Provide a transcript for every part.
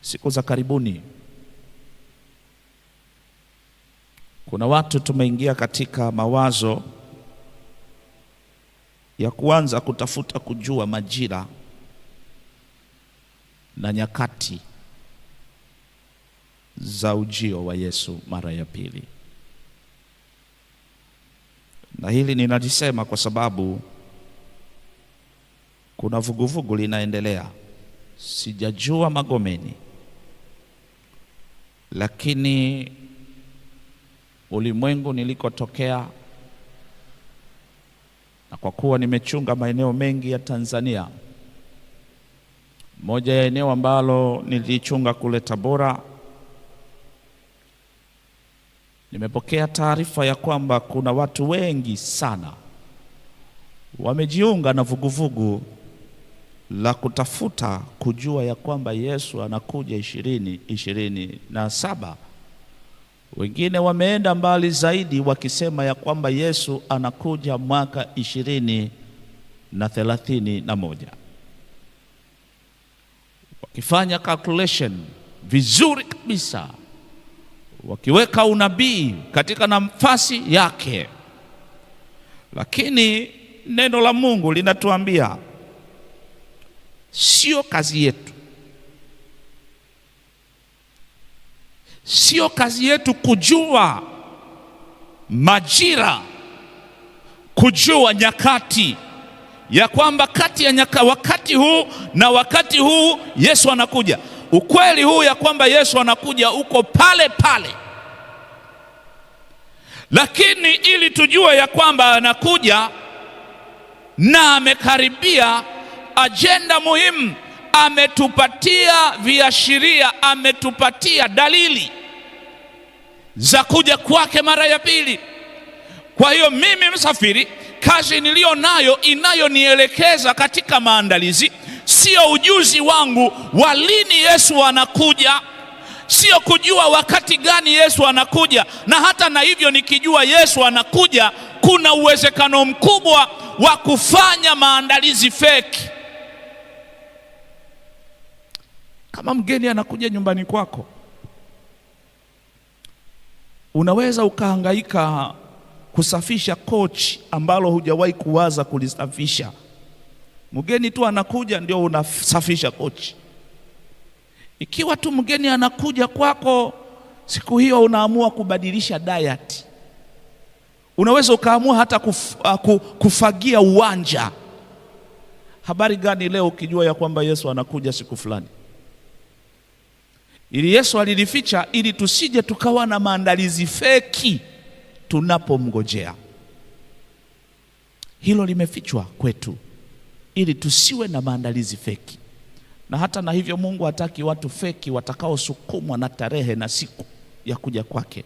siku za karibuni kuna watu tumeingia katika mawazo ya kuanza kutafuta kujua majira na nyakati za ujio wa Yesu mara ya pili. Na hili ninalisema kwa sababu kuna vuguvugu linaendelea. Sijajua Magomeni, lakini ulimwengu nilikotokea, na kwa kuwa nimechunga maeneo mengi ya Tanzania, moja ya eneo ambalo nilichunga kule Tabora, nimepokea taarifa ya kwamba kuna watu wengi sana wamejiunga na vuguvugu la kutafuta kujua ya kwamba Yesu anakuja 2027. Wengine wameenda mbali zaidi wakisema ya kwamba Yesu anakuja mwaka 2031. Wakifanya calculation vizuri kabisa, wakiweka unabii katika nafasi yake. Lakini neno la Mungu linatuambia sio kazi yetu, sio kazi yetu kujua majira, kujua nyakati, ya kwamba kati ya wakati huu na wakati huu Yesu anakuja. Ukweli huu ya kwamba Yesu anakuja uko pale pale, lakini ili tujue ya kwamba anakuja na amekaribia, ajenda muhimu, ametupatia viashiria, ametupatia dalili za kuja kwake mara ya pili. Kwa hiyo mimi msafiri, kazi niliyo nayo inayonielekeza katika maandalizi, sio ujuzi wangu wa lini Yesu anakuja, sio kujua wakati gani Yesu anakuja. Na hata na hivyo nikijua Yesu anakuja, kuna uwezekano mkubwa wa kufanya maandalizi feki. Kama mgeni anakuja nyumbani kwako, unaweza ukahangaika kusafisha kochi ambalo hujawahi kuwaza kulisafisha. Mgeni tu anakuja ndio unasafisha kochi. Ikiwa tu mgeni anakuja kwako, siku hiyo unaamua kubadilisha diet. Unaweza ukaamua hata kufagia uwanja. Habari gani leo ukijua ya kwamba Yesu anakuja siku fulani? Ili Yesu alilificha ili tusije tukawa na maandalizi feki tunapomngojea. Hilo limefichwa kwetu ili tusiwe na maandalizi feki. Na hata na hivyo Mungu hataki watu feki watakaosukumwa na tarehe na siku ya kuja kwake.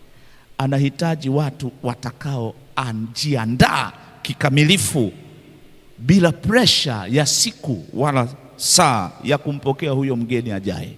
Anahitaji watu watakaojiandaa kikamilifu bila presha ya siku wala saa ya kumpokea huyo mgeni ajaye.